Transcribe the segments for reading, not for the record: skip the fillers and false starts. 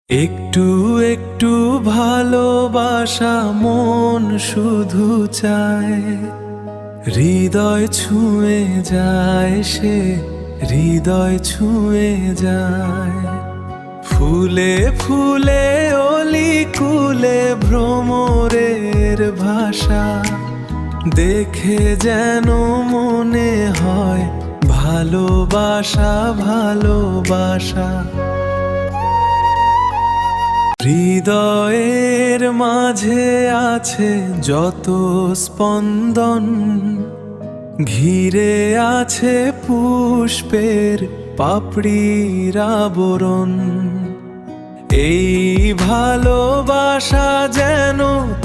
একটু একটু ভালোবাসা মন শুধু চায়, হৃদয় ছুঁয়ে যায় সে, হৃদয় ছুঁয়ে যায়। ফুলে ফুলে অলি কুলে ভ্রমরের ভাষা দেখে যেন মনে হয় ভালোবাসা ভালোবাসা। হৃদয়ের মাঝে আছে যত স্পন্দন, ঘিরে আছে পুষ্পের পাপড়ির আবরণ। এই ভালোবাসা যেন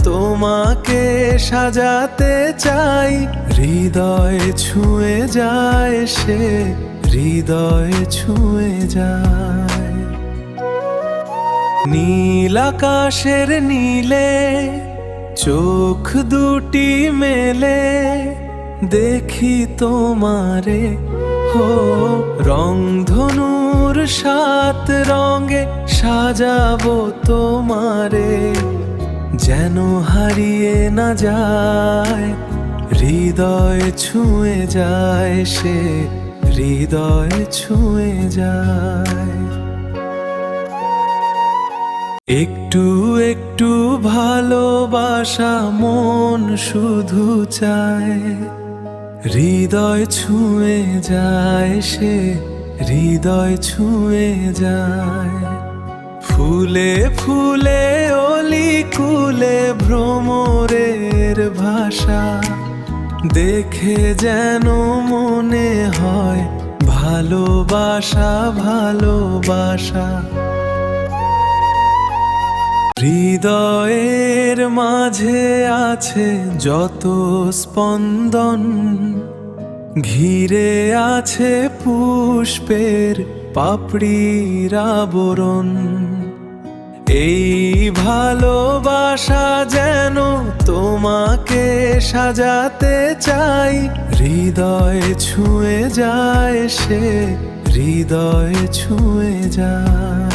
তোমাকে সাজাতে চাই, হৃদয় ছুঁয়ে যায় সে, হৃদয় ছুঁয়ে যায়। নীল আকাশের নীলে চোখ দুটি মেলে দেখি তোমারে, হো রংধনুর 7 রঙে সাজাবো তোমারে, যেন হারিয়ে না যায়, হৃদয় ছুঁয়ে যায় সে, হৃদয় ছুঁয়ে যায়। একটু একটু ভালোবাসা মন শুধু চায়, হৃদয় ছুঁয়ে যায় সে, হৃদয় ছুঁয়ে যায়। ফুলে ফুলে অলি কুলে ভ্রমরের ভাষা দেখে যেন মনে হয় ভালোবাসা ভালোবাসা। হৃদয়ের মাঝে আছে যত স্পন্দন, ঘিরে আছে পুষ্পের পাপড়ির আবরণ। এই ভালোবাসা যেন তোমাকে সাজাতে চাই, হৃদয় ছুঁয়ে যায় সে, হৃদয় ছুঁয়ে যায়।